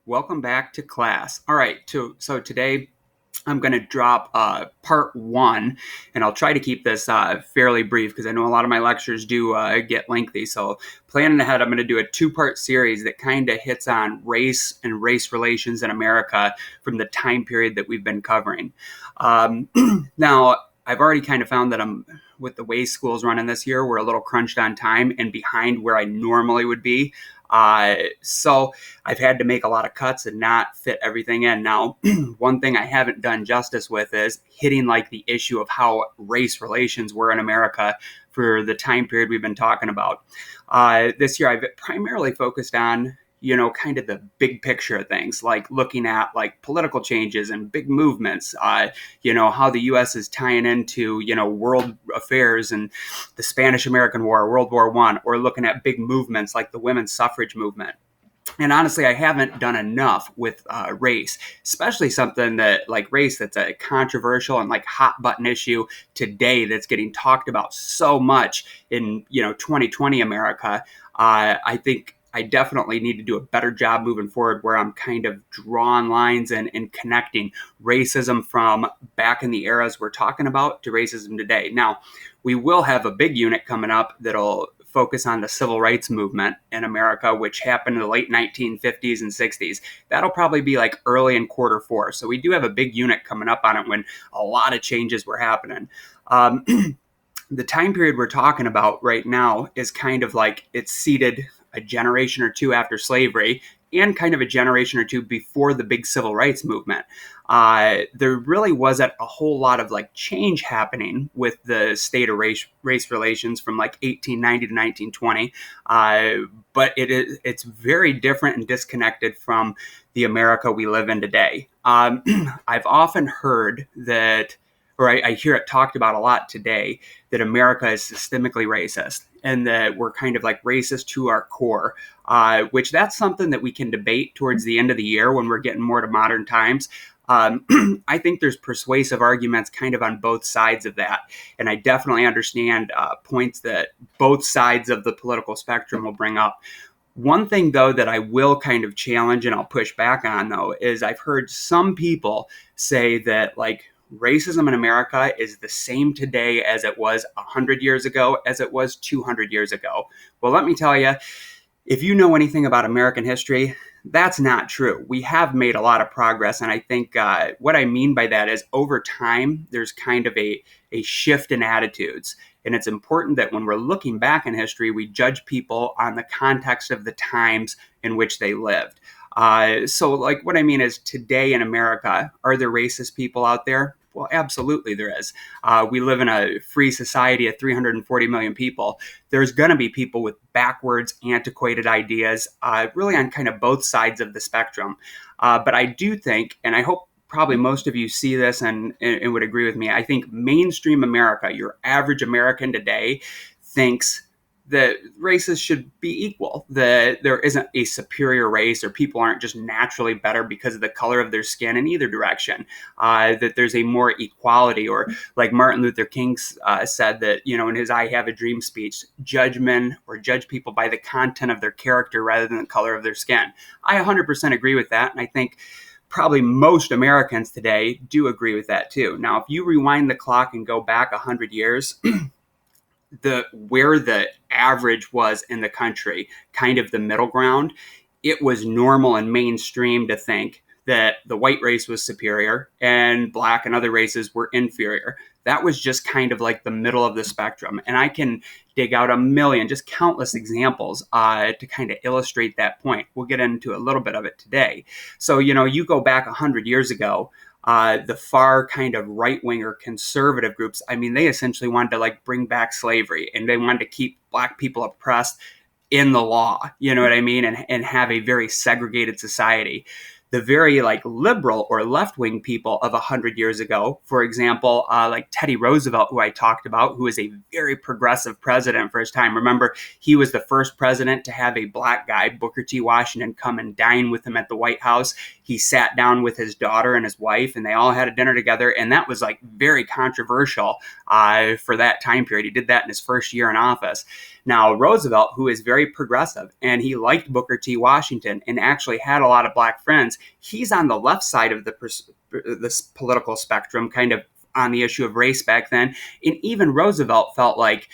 Welcome back to class. All right, so today I'm going to drop part one, and I'll try to keep this fairly brief because I know a lot of my lectures do get lengthy. So planning ahead, I'm going to do a two-part series that kind of hits on race and race relations in America from the time period that we've been covering. Now, I've already kind of found that with the way school's running this year, we're a little crunched on time and behind where I normally would be. So I've had to make a lot of cuts and not fit everything in. Now, one thing I haven't done justice with is hitting like the issue of how race relations were in America for the time period we've been talking about. This year, I've primarily focused on kind of the big picture of things, like looking at like political changes and big movements, how the U.S. is tying into, world affairs and the Spanish-American War, World War I, or looking at big movements like the women's suffrage movement. And honestly, I haven't done enough with race, especially something that like race that's a controversial and like hot button issue today that's getting talked about so much in, 2020 America. I think I definitely need to do a better job moving forward where I'm kind of drawing lines and connecting racism from back in the eras we're talking about to racism today. Now, we will have a big unit coming up that'll focus on the civil rights movement in America, which happened in the late 1950s and 60s. That'll probably be like early in quarter four. So we do have a big unit coming up on it when a lot of changes were happening. The time period we're talking about right now is kind of like it's seated a generation or two after slavery and kind of a generation or two before the big civil rights movement. There really wasn't a whole lot of like change happening with the state of race relations from like 1890 to 1920. But it's very different and disconnected from the America we live in today. I've often heard that, or I hear it talked about a lot today, that America is systemically racist and that we're kind of like racist to our core, which that's something that we can debate towards the end of the year when we're getting more to modern times. I think there's persuasive arguments kind of on both sides of that. And I definitely understand points that both sides of the political spectrum will bring up. One thing, though, that I will kind of challenge and I'll push back on, though, is I've heard some people say that like racism in America is the same today as it was 100 years ago, as it was 200 years ago. Well, let me tell you, if you know anything about American history, that's not true. We have made a lot of progress. And I think what I mean by that is over time, there's kind of a shift in attitudes. And it's important that when we're looking back in history, we judge people on the context of the times in which they lived. So like what I mean is today in America, are there racist people out there? Well, absolutely there is. We live in a free society of 340 million people. There's going to be people with backwards, antiquated ideas, really on kind of both sides of the spectrum. But I do think, and I hope probably most of you see this and would agree with me, I think mainstream America, your average American today, thinks that races should be equal, that there isn't a superior race or people aren't just naturally better because of the color of their skin in either direction, that there's a more equality, or like Martin Luther King said that, in his I Have a Dream speech, judge people by the content of their character rather than the color of their skin. I 100% agree with that. And I think probably most Americans today do agree with that too. Now, if you rewind the clock and go back 100 years, where the average was in the country, kind of the middle ground, it was normal and mainstream to think that the white race was superior and black and other races were inferior. That was just kind of like the middle of the spectrum. And I can dig out a million, just countless examples to kind of illustrate that point. We'll get into a little bit of it today. So, you go back 100 years ago, the far kind of right-wing or conservative groups, I mean, they essentially wanted to like bring back slavery and they wanted to keep black people oppressed in the law, you know what I mean? And have a very segregated society. the very like liberal or left-wing people of 100 years ago, for example, like Teddy Roosevelt, who I talked about, who was a very progressive president for his time. Remember, he was the first president to have a black guy, Booker T. Washington, come and dine with him at the White House. He sat down with his daughter and his wife, and they all had a dinner together, and that was like very controversial for that time period. He did that in his first year in office. Now, Roosevelt, who is very progressive, and he liked Booker T. Washington and actually had a lot of black friends, he's on the left side of this political spectrum, kind of on the issue of race back then. And even Roosevelt felt like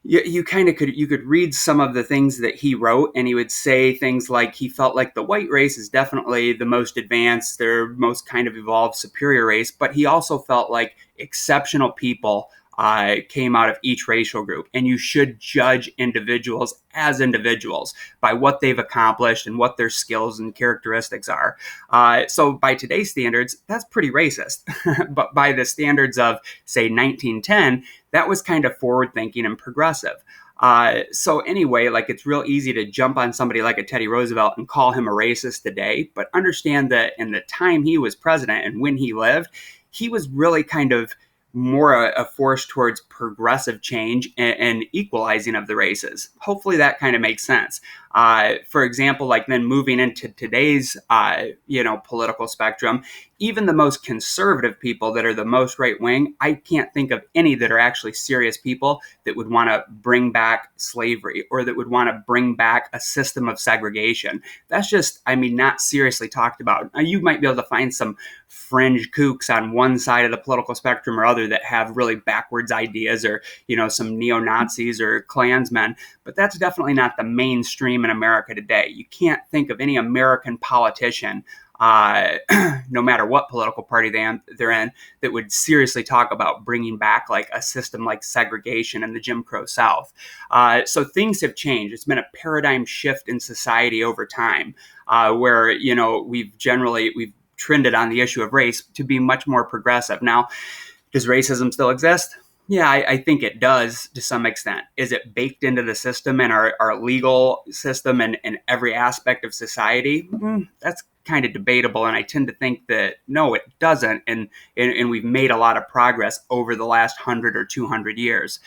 you could read some of the things that he wrote, and he would say things like he felt like the white race is definitely the most advanced, their most kind of evolved, superior race, but he also felt like exceptional people came out of each racial group, and you should judge individuals as individuals by what they've accomplished and what their skills and characteristics are. So by today's standards, that's pretty racist. But by the standards of, say, 1910, that was kind of forward-thinking and progressive. So anyway, like it's real easy to jump on somebody like a Teddy Roosevelt and call him a racist today, but understand that in the time he was president and when he lived, he was really kind of more a force towards progressive change and equalizing of the races. Hopefully that kind of makes sense. For example, like then moving into today's, political spectrum, even the most conservative people that are the most right wing, I can't think of any that are actually serious people that would want to bring back slavery or that would want to bring back a system of segregation. That's just, not seriously talked about. Now, you might be able to find some fringe kooks on one side of the political spectrum or other that have really backwards ideas, or, some neo-Nazis or Klansmen, but that's definitely not the mainstream in America today. You can't think of any American politician, no matter what political party they're in, that would seriously talk about bringing back like a system like segregation in the Jim Crow South. So things have changed. It's been a paradigm shift in society over time, where, we've trended on the issue of race to be much more progressive. Now, does racism still exist? Yeah, I think it does to some extent. Is it baked into the system and our legal system and every aspect of society? That's kind of debatable, and I tend to think that no, it doesn't, and we've made a lot of progress over the last 100 or 200 years.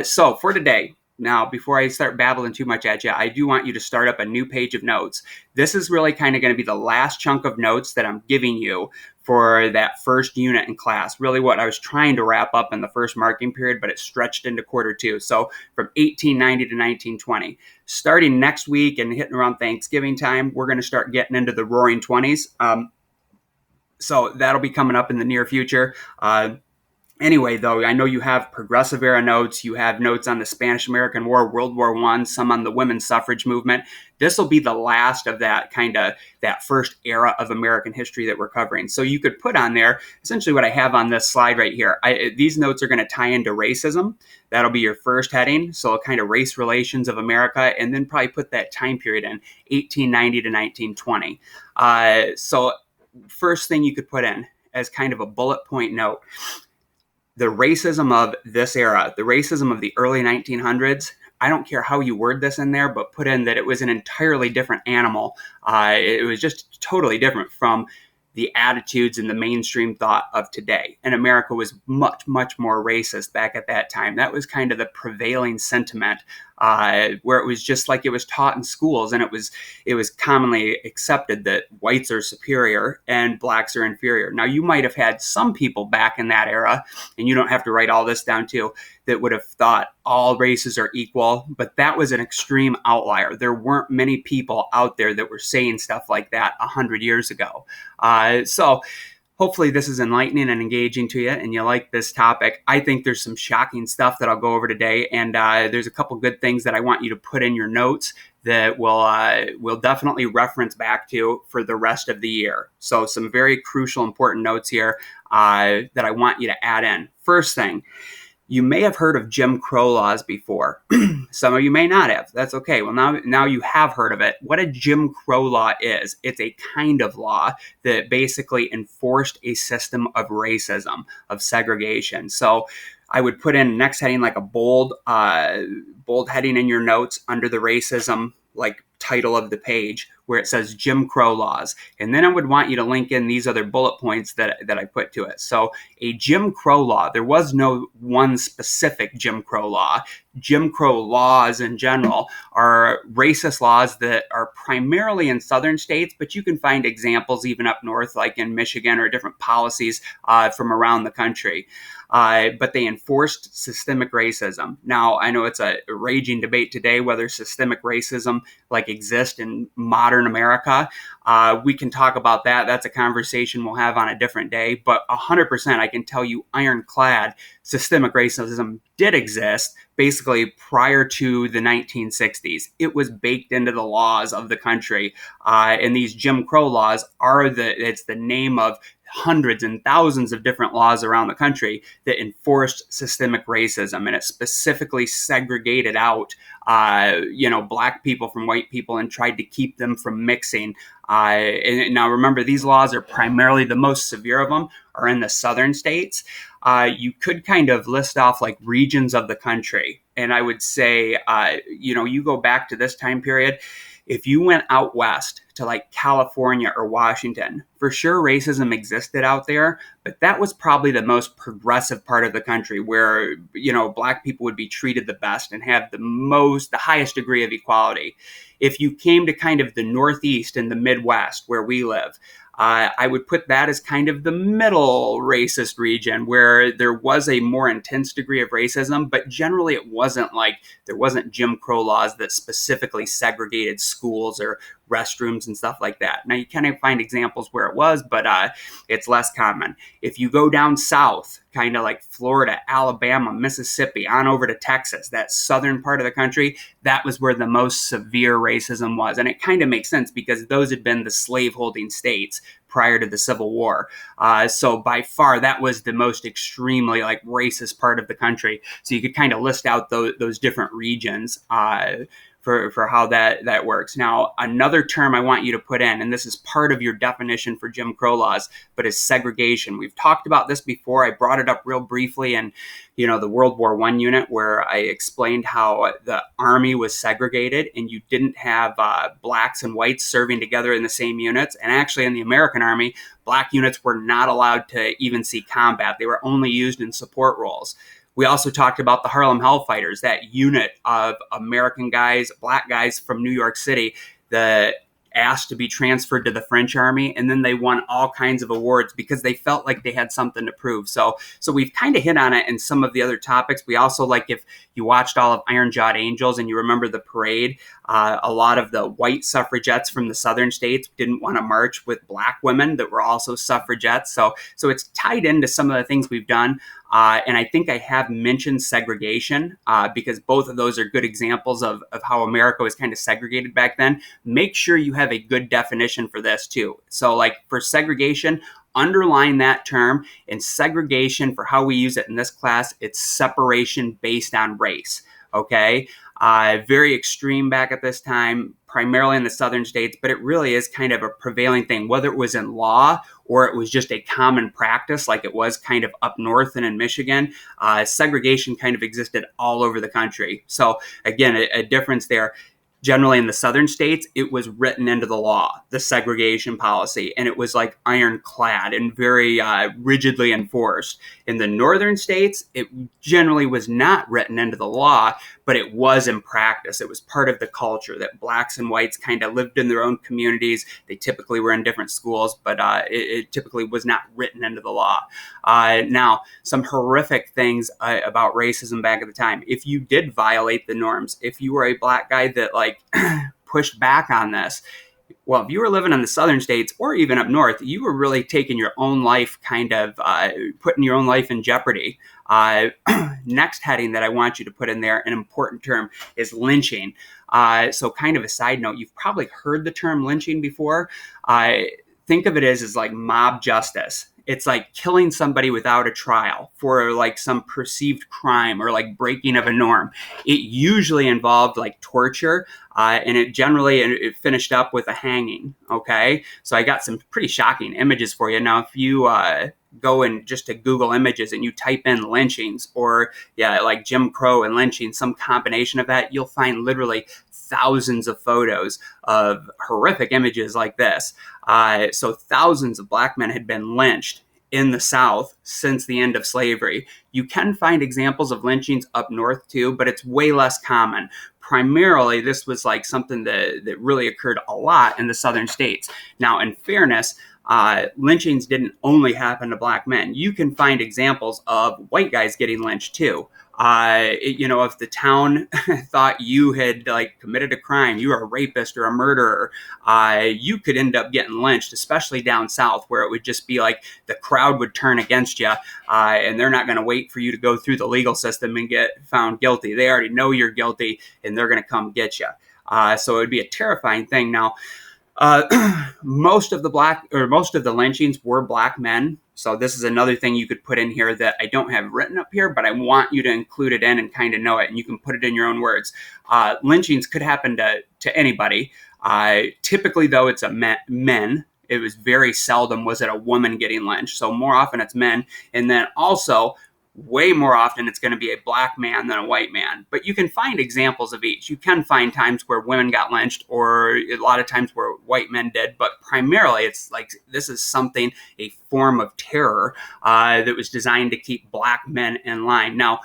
So for today, now, before I start babbling too much at you, I do want you to start up a new page of notes. This is really kind of going to be the last chunk of notes that I'm giving you for that first unit in class. Really what I was trying to wrap up in the first marking period, but it stretched into quarter two. So from 1890 to 1920. Starting next week and hitting around Thanksgiving time, we're going to start getting into the roaring 20s. So that'll be coming up in the near future. Anyway, though, I know you have progressive era notes. You have notes on the Spanish-American War, World War I, some on the women's suffrage movement. This will be the last of that first era of American history that we're covering. So you could put on there essentially what I have on this slide right here. These notes are going to tie into racism. That'll be your first heading. So kind of race relations of America, and then probably put that time period in 1890 to 1920. So first thing you could put in as kind of a bullet point note, the racism of this era, the racism of the early 1900s, I don't care how you word this in there, but put in that it was an entirely different animal. It was just totally different from the attitudes and the mainstream thought of today. And America was much, much more racist back at that time. That was kind of the prevailing sentiment, where it was just like it was taught in schools, and it was commonly accepted that whites are superior and blacks are inferior. Now, you might have had some people back in that era, and you don't have to write all this down too, that would have thought all races are equal, but that was an extreme outlier. There weren't many people out there that were saying stuff like that 100 years ago. So hopefully this is enlightening and engaging to you, and you like this topic. I think there's some shocking stuff that I'll go over today, and there's a couple good things that I want you to put in your notes that we'll definitely reference back to for the rest of the year. So some very crucial, important notes here that I want you to add in. First thing, you may have heard of Jim Crow laws before. Some of you may not have. That's okay. Well, now you have heard of it. What a Jim Crow law is, it's a kind of law that basically enforced a system of racism, of segregation. So I would put in next heading like a bold heading in your notes under the racism like title of the page where it says Jim Crow laws. And then I would want you to link in these other bullet points that I put to it. So a Jim Crow law, there was no one specific Jim Crow law. Jim Crow laws in general are racist laws that are primarily in southern states, but you can find examples even up north, like in Michigan, or different policies from around the country. But they enforced systemic racism. Now, I know it's a raging debate today whether systemic racism exists in modern America. We can talk about that. That's a conversation we'll have on a different day. But 100%, I can tell you ironclad, systemic racism did exist basically prior to the 1960s. It was baked into the laws of the country. And these Jim Crow laws it's the name of hundreds and thousands of different laws around the country that enforced systemic racism, and it specifically segregated out black people from white people and tried to keep them from mixing. And now remember, these laws are primarily, the most severe of them are in the southern states. You could kind of list off regions of the country, and I would say you go back to this time period. If you went out west to California or Washington, for sure racism existed out there, but that was probably the most progressive part of the country where, black people would be treated the best and have the highest degree of equality. If you came to kind of the Northeast and the Midwest where we live, I would put that as kind of the middle racist region where there was a more intense degree of racism, but generally it wasn't there wasn't Jim Crow laws that specifically segregated schools or restrooms and stuff like that. Now, you can find examples where it was, but it's less common. If you go down south, kind of like Florida, Alabama, Mississippi, on over to Texas, that southern part of the country, that was where the most severe racism was. And it kind of makes sense because those had been the slaveholding states prior to the Civil War. So by far, that was the most extremely racist part of the country. So you could kind of list out those different regions for how that works. Now, another term I want you to put in, and this is part of your definition for Jim Crow laws, but is segregation. We've talked about this before. I brought it up real briefly in, the World War I unit, where I explained how the Army was segregated and you didn't have blacks and whites serving together in the same units. And actually in the American Army, black units were not allowed to even see combat. They were only used in support roles. We also talked about the Harlem Hellfighters, that unit of American guys, black guys from New York City that asked to be transferred to the French Army, and then they won all kinds of awards because they felt like they had something to prove. So we've kind of hit on it in some of the other topics. We also, if you watched all of Iron Jawed Angels and you remember the parade, a lot of the white suffragettes from the southern states didn't want to march with black women that were also suffragettes. So it's tied into some of the things we've done. And I think I have mentioned segregation because both of those are good examples of how America was kind of segregated back then. Make sure you have a good definition for this too. So for segregation, underline that term. And segregation, for how we use it in this class, it's separation based on race. Okay. Very extreme back at this time, primarily in the southern states, but it really is kind of a prevailing thing, whether it was in law or it was just a common practice like it was kind of up north and in Michigan. Segregation kind of existed all over the country. So again, a difference there. Generally in the southern states, it was written into the law, the segregation policy, and it was ironclad and very rigidly enforced. In the northern states, it generally was not written into the law, but it was in practice. It was part of the culture that blacks and whites kind of lived in their own communities. They typically were in different schools, but it typically was not written into the law. Now, some horrific things about racism back at the time. If you did violate the norms, if you were a black guy that pushed back on this, well, if you were living in the southern states or even up north, you were really taking your own life, putting your own life in jeopardy. Next heading that I want you to put in there, an important term, is lynching. So kind of a side note, you've probably heard the term lynching before. Think of it as mob justice. It's killing somebody without a trial for some perceived crime or breaking of a norm. It usually involved torture, and it finished up with a hanging. Okay, so I got some pretty shocking images for you. Now, if you go and just to Google images and you type in lynchings or Jim Crow and lynching, some combination of that, you'll find literally thousands of photos of horrific images like this. So thousands of black men had been lynched in the South since the end of slavery. You can find examples of lynchings up north too, but it's way less common. Primarily, this was like something that really occurred a lot in the southern states. Now, in fairness, lynchings didn't only happen to black men. You can find examples of white guys getting lynched too. If the town thought you had like committed a crime, you were a rapist or a murderer, you could end up getting lynched, especially down south, where it would just be like the crowd would turn against you, and they're not going to wait for you to go through the legal system and get found guilty. They already know you're guilty, and they're going to come get you. So it would be a terrifying thing. Now, most of the lynchings were black men. So this is another thing you could put in here that I don't have written up here, but I want you to include it in and kind of know it, and you can put it in your own words. Lynchings could happen to anybody. Typically, though, it's men. It was very seldom was it a woman getting lynched. So more often it's men. And then also, way more often it's going to be a black man than a white man. But you can find examples of each. You can find times where women got lynched, or a lot of times where white men did. But primarily it's like this is something, a form of terror that was designed to keep black men in line. Now,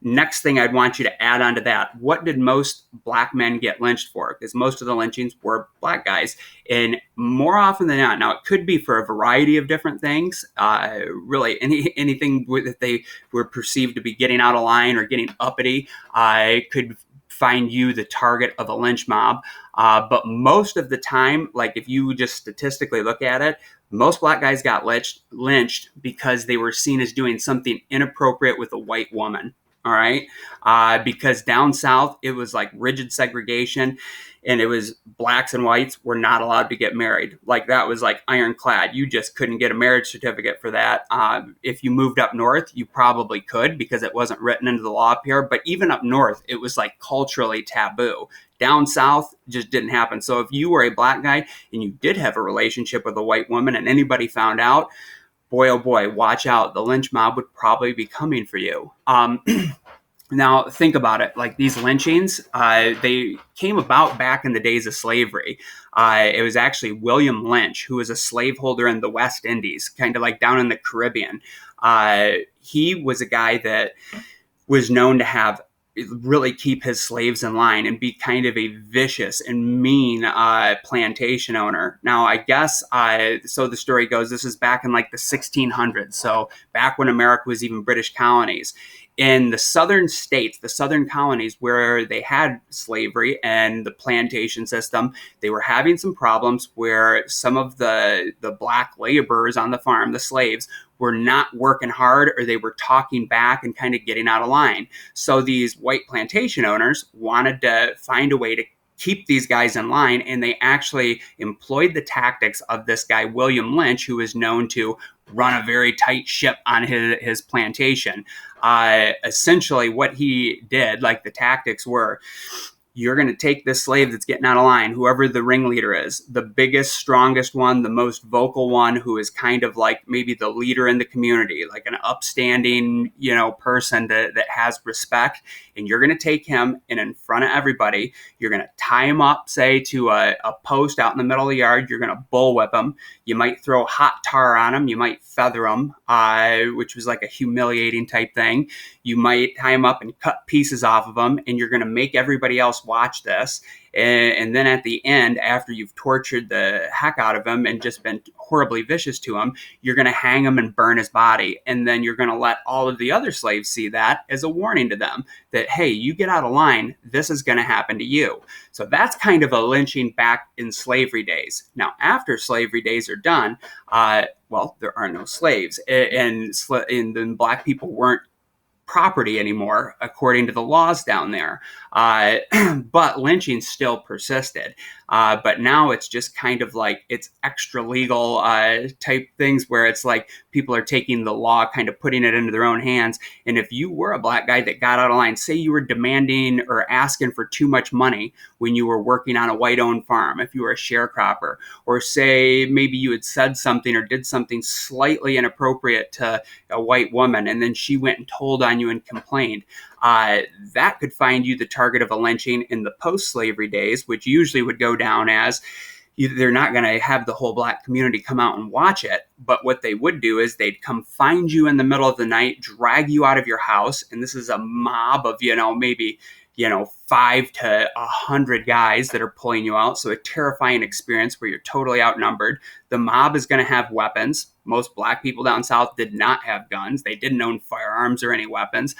next thing I'd want you to add on to that, what did most black men get lynched for? Because most of the lynchings were black guys. And more often than not, now it could be for a variety of different things, really anything that they were perceived to be getting out of line or getting uppity, could find you the target of a lynch mob. But most of the time, like if you just statistically look at it, most black guys got lynched because they were seen as doing something inappropriate with a white woman. All right. Because down south, it was like rigid segregation, and it was blacks and whites were not allowed to get married. Like that was like ironclad. You just couldn't get a marriage certificate for that. If you moved up north, you probably could because it wasn't written into the law up here. But even up north, it was like culturally taboo. Down south, just didn't happen. So if you were a black guy and you did have a relationship with a white woman and anybody found out, boy, oh boy, watch out. The lynch mob would probably be coming for you. Now, think about it. Like these lynchings, they came about back in the days of slavery. It was actually William Lynch, who was a slaveholder in the West Indies, kind of like down in the Caribbean. He was a guy that was known to have really keep his slaves in line and be kind of a vicious and mean plantation owner. Now, I guess, so the story goes, this is back in like the 1600s. So back when America was even British colonies. In the southern states, the southern colonies where they had slavery and the plantation system, they were having some problems where some of the black laborers on the farm, the slaves, were not working hard, or they were talking back and kind of getting out of line. So these white plantation owners wanted to find a way to keep these guys in line, and they actually employed the tactics of this guy, William Lynch, who is known to run a very tight ship on his plantation. Essentially what he did, like the tactics were, you're going to take this slave that's getting out of line, whoever the ringleader is, the biggest, strongest one, the most vocal one, who is kind of like maybe the leader in the community, like an upstanding, person that has respect. And you're going to take him, and in front of everybody, you're going to tie him up, say, to a post out in the middle of the yard. You're going to bullwhip him. You might throw hot tar on him. You might feather him, which was like a humiliating type thing. You might tie him up and cut pieces off of him, and you're going to make everybody else watch this. And then at the end, after you've tortured the heck out of him and just been horribly vicious to him, you're going to hang him and burn his body. And then you're going to let all of the other slaves see that as a warning to them that, hey, you get out of line, this is going to happen to you. So that's kind of a lynching back in slavery days. Now, after slavery days are done, there are no slaves. And then black people weren't property anymore, according to the laws down there. But lynching still persisted. But now it's just kind of like it's extra legal type things where it's like people are taking the law, kind of putting it into their own hands. And if you were a black guy that got out of line, say you were demanding or asking for too much money when you were working on a white-owned farm, if you were a sharecropper, or say maybe you had said something or did something slightly inappropriate to a white woman, and then she went and told on you and complained, that could find you the target of a lynching in the post-slavery days, which usually would go down as they're not going to have the whole black community come out and watch it. But what they would do is they'd come find you in the middle of the night, drag you out of your house. And this is a mob of, maybe 5 to 100 guys that are pulling you out. So a terrifying experience where you're totally outnumbered. The mob is going to have weapons. Most black people down south did not have guns. They didn't own firearms or any weapons.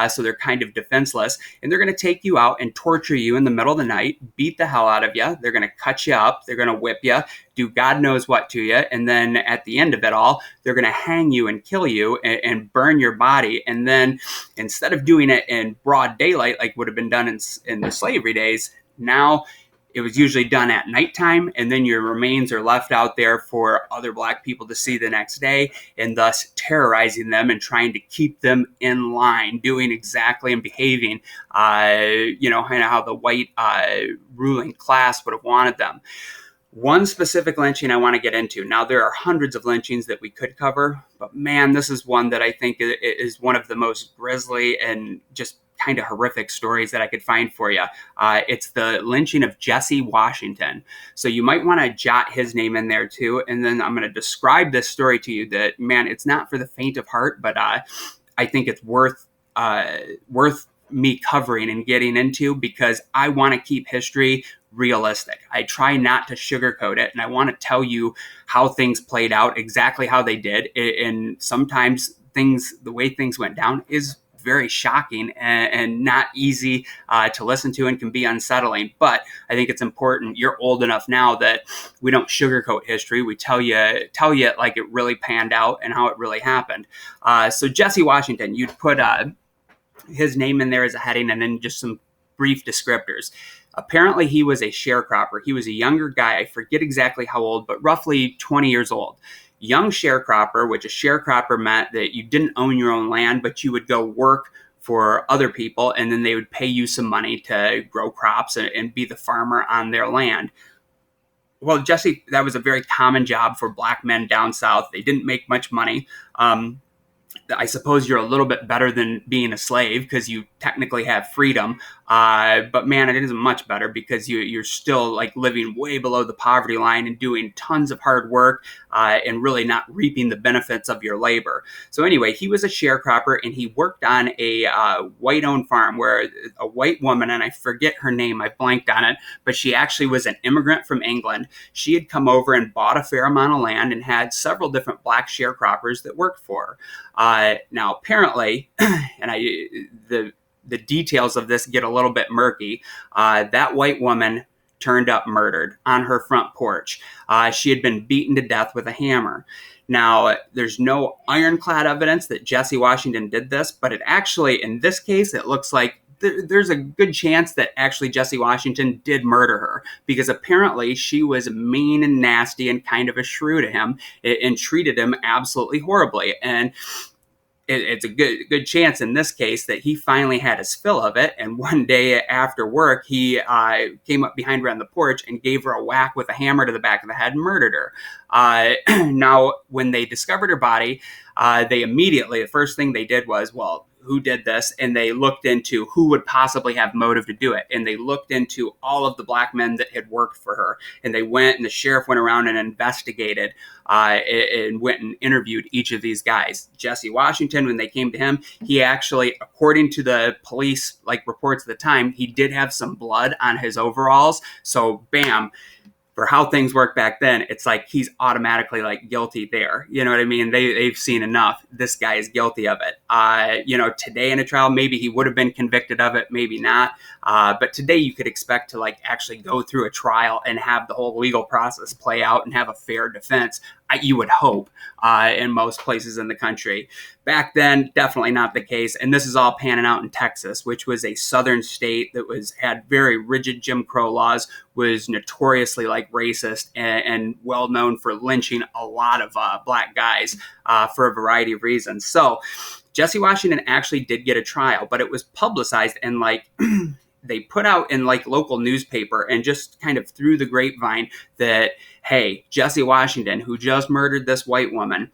So they're kind of defenseless. And they're going to take you out and torture you in the middle of the night, beat the hell out of you. They're going to cut you up. They're going to whip you, do God knows what to you. And then at the end of it all, they're going to hang you and kill you and burn your body. And then instead of doing it in broad daylight, like would have been done in the slavery days, now it was usually done at nighttime, and then your remains are left out there for other black people to see the next day, and thus terrorizing them and trying to keep them in line, doing exactly and behaving, kind of how the white ruling class would have wanted them. One specific lynching I want to get into. Now, there are hundreds of lynchings that we could cover, but man, this is one that I think is one of the most grisly and just kind of horrific stories that I could find for you. It's the lynching of Jesse Washington. So you might want to jot his name in there too. And then I'm going to describe this story to you that, man, it's not for the faint of heart, but I think it's worth me covering and getting into because I want to keep history realistic. I try not to sugarcoat it, and I want to tell you how things played out, exactly how they did. And sometimes the way things went down is very shocking and not easy to listen to and can be unsettling. But I think it's important. You're old enough now that we don't sugarcoat history. We tell you it like it really panned out and how it really happened. So Jesse Washington, you'd put his name in there as a heading and then just some brief descriptors. Apparently, he was a sharecropper. He was a younger guy. I forget exactly how old, but roughly 20 years old. Young sharecropper, which a sharecropper meant that you didn't own your own land, but you would go work for other people, and then they would pay you some money to grow crops and be the farmer on their land. Well, Jesse, that was a very common job for black men down south. They didn't make much money. I suppose you're a little bit better than being a slave because you technically have freedom. But man, it isn't much better because you're still like living way below the poverty line and doing tons of hard work and really not reaping the benefits of your labor. So anyway, he was a sharecropper and he worked on a white-owned farm where a white woman, and I forget her name, I blanked on it, but she actually was an immigrant from England. She had come over and bought a fair amount of land and had several different black sharecroppers that worked for her. Now, apparently, and the details of this get a little bit murky, that white woman turned up murdered on her front porch. She had been beaten to death with a hammer. Now, there's no ironclad evidence that Jesse Washington did this, but it actually, in this case, it looks like there's a good chance that actually Jesse Washington did murder her because apparently she was mean and nasty and kind of a shrew to him and treated him absolutely horribly. And it's a good chance in this case that he finally had his fill of it. And one day after work, he came up behind her on the porch and gave her a whack with a hammer to the back of the head and murdered her. Now, when they discovered her body, the first thing they did was, well, who did this? And they looked into who would possibly have motive to do it. And they looked into all of the black men that had worked for her. And the sheriff went around and investigated and went and interviewed each of these guys. Jesse Washington, when they came to him, he actually, according to the police reports at the time, he did have some blood on his overalls. So bam, for how things worked back then, it's like he's automatically guilty there. You know what I mean? They've seen enough. This guy is guilty of it. Today in a trial, maybe he would have been convicted of it, maybe not. But today you could expect to actually go through a trial and have the whole legal process play out and have a fair defense. You would hope in most places in the country. Back then, definitely not the case. And this is all panning out in Texas, which was a southern state that had very rigid Jim Crow laws, was notoriously racist and well known for lynching a lot of black guys for a variety of reasons. So Jesse Washington actually did get a trial, but it was publicized and they put out in local newspaper and just kind of through the grapevine that, hey, Jesse Washington, who just murdered this white woman,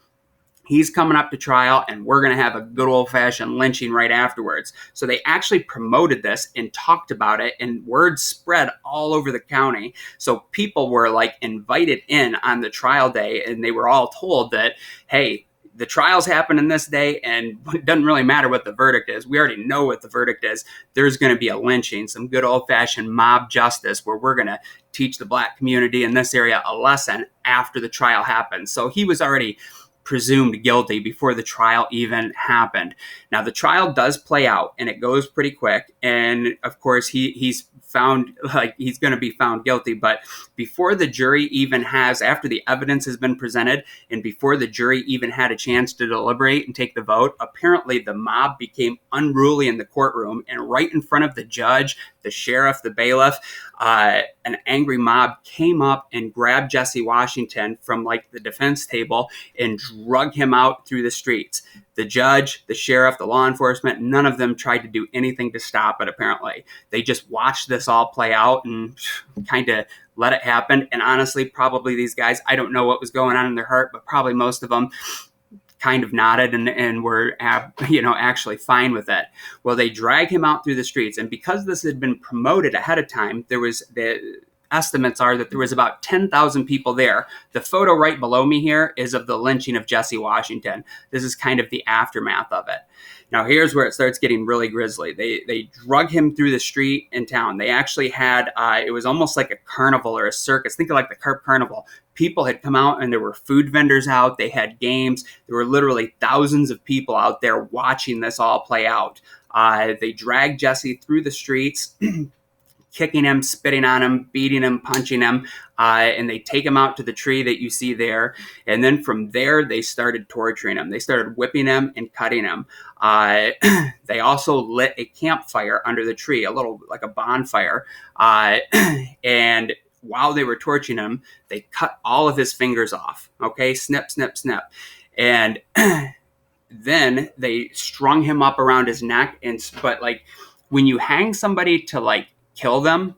He's coming up to trial, and we're going to have a good old-fashioned lynching right afterwards. So they actually promoted this and talked about it, and word spread all over the county. So people were like invited in on the trial day, and they were all told that, hey, the trial's happening this day, and it doesn't really matter what the verdict is. We already know what the verdict is. There's going to be a lynching, some good old-fashioned mob justice where we're going to teach the Black community in this area a lesson after the trial happens. So he was already presumed guilty before the trial even happened. Now, the trial does play out, and it goes pretty quick. And of course, he's found, like, he's going to be found guilty. But before the jury even has, after the evidence has been presented, and before the jury even had a chance to deliberate and take the vote, apparently the mob became unruly in the courtroom, and right in front of the judge, the sheriff, the bailiff, an angry mob came up and grabbed Jesse Washington from like the defense table and drug him out through the streets. The judge, the sheriff, the law enforcement, none of them tried to do anything to stop it, apparently. They just watched this all play out and kind of let it happen. And honestly, probably these guys, I don't know what was going on in their heart, but probably most of them kind of nodded and were, actually fine with it. Well, they dragged him out through the streets, and because this had been promoted ahead of time, the estimates are that there was about 10,000 people there. The photo right below me here is of the lynching of Jesse Washington. This is kind of the aftermath of it. Now, here's where it starts getting really grisly. They drug him through the street in town. They actually had, it was almost like a carnival or a circus. Think of like the Carp Carnival. People had come out, and there were food vendors out. They had games. There were literally thousands of people out there watching this all play out. They dragged Jesse through the streets, kicking him, spitting on him, beating him, punching him, and they take him out to the tree that you see there. And then from there, they started torturing him. They started whipping him and cutting him. They also lit a campfire under the tree, a little like a bonfire. And while they were torturing him, they cut all of his fingers off. Okay, snip, snip, snip. And then they strung him up around his neck. But like when you hang somebody to like kill them,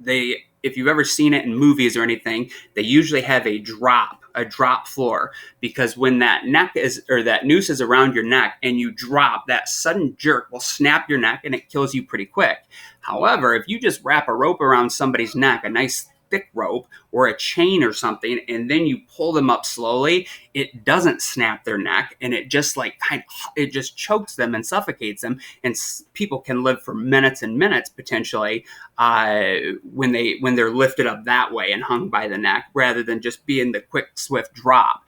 if you've ever seen it in movies or anything, they usually have a drop floor, because when that noose is around your neck and you drop, that sudden jerk will snap your neck and it kills you pretty quick. However, if you just wrap a rope around somebody's neck, a nice thick rope or a chain or something, and then you pull them up slowly, it doesn't snap their neck, and it just it just chokes them and suffocates them, and people can live for minutes and minutes potentially when they're lifted up that way and hung by the neck, rather than just being the quick, swift drop.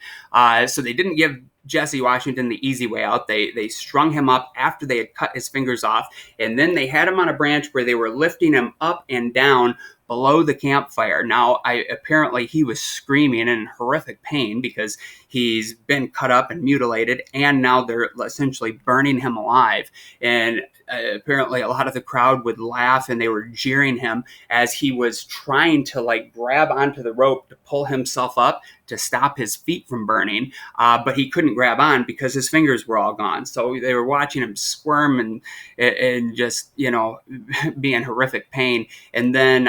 So they didn't give Jesse Washington the easy way out. They strung him up after they had cut his fingers off, and then they had him on a branch where they were lifting him up and down below the campfire. Now, apparently he was screaming in horrific pain because he's been cut up and mutilated, and now they're essentially burning him alive. And apparently a lot of the crowd would laugh, and they were jeering him as he was trying to like grab onto the rope to pull himself up to stop his feet from burning, but he couldn't grab on because his fingers were all gone. So they were watching him squirm and just, be in horrific pain. And then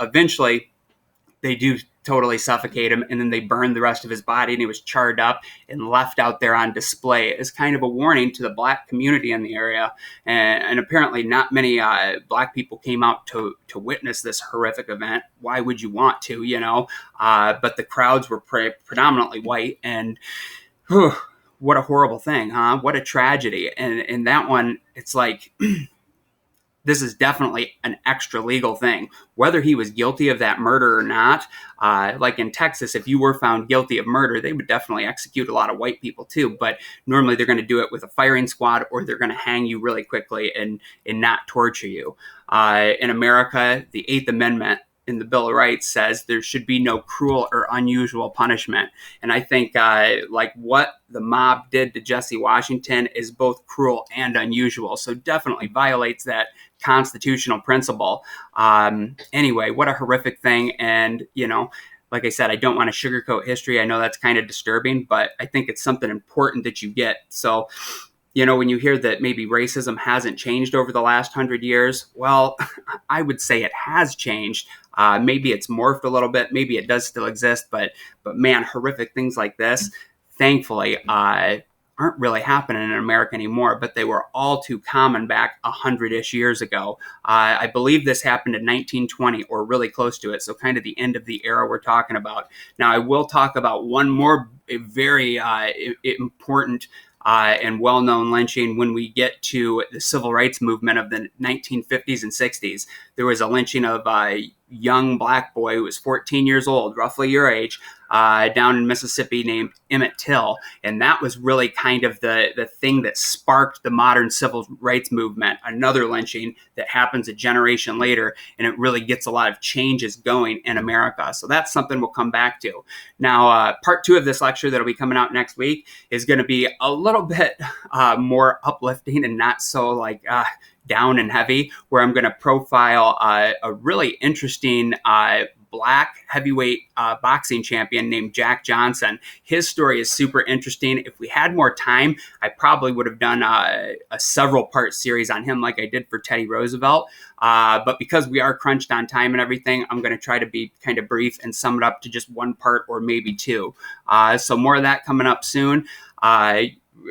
eventually they do totally suffocate him, and then they burned the rest of his body, and he was charred up and left out there on display as kind of a warning to the Black community in the area. And apparently not many Black people came out to witness this horrific event. Why would you want to, but the crowds were predominantly white, and what a horrible thing, huh? What a tragedy. And that one, it's like, this is definitely an extra legal thing. Whether he was guilty of that murder or not, like in Texas, if you were found guilty of murder, they would definitely execute a lot of white people too. But normally they're going to do it with a firing squad, or they're going to hang you really quickly and not torture you. In America, the Eighth Amendment in the Bill of Rights says there should be no cruel or unusual punishment. And I think like what the mob did to Jesse Washington is both cruel and unusual. So definitely violates that constitutional principle. Anyway, what a horrific thing. And, like I said, I don't want to sugarcoat history. I know that's kind of disturbing, but I think it's something important that you get. So, when you hear that maybe racism hasn't changed over the last 100 years, well, I would say it has changed. Maybe it's morphed a little bit. Maybe it does still exist, but man, horrific things like this, thankfully, aren't really happening in America anymore, but they were all too common back 100-ish years ago. I believe this happened in 1920 or really close to it, so kind of the end of the era we're talking about. Now, I will talk about one more very important and well-known lynching when we get to the civil rights movement of the 1950s and 60s. There was a lynching of a young black boy who was 14 years old, roughly your age, down in Mississippi, named Emmett Till. And that was really kind of the thing that sparked the modern civil rights movement, another lynching that happens a generation later, and it really gets a lot of changes going in America. So that's something we'll come back to. Now, part 2 of this lecture that'll be coming out next week is going to be a little bit more uplifting and not so like down and heavy, where I'm going to profile a really interesting black heavyweight boxing champion named Jack Johnson. His story is super interesting. If we had more time, I probably would have done a several part series on him like I did for Teddy Roosevelt. But because we are crunched on time and everything, I'm going to try to be kind of brief and sum it up to just one part or maybe two. So more of that coming up soon.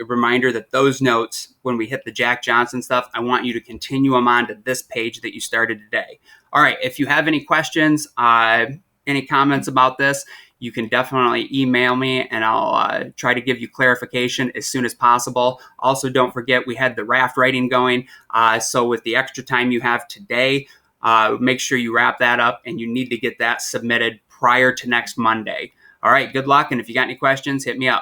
Reminder that those notes, when we hit the Jack Johnson stuff, I want you to continue them on to this page that you started today. All right, if you have any questions, any comments about this, you can definitely email me and I'll try to give you clarification as soon as possible. Also, don't forget we had the raft writing going. So with the extra time you have today, make sure you wrap that up, and you need to get that submitted prior to next Monday. All right, good luck. And if you got any questions, hit me up.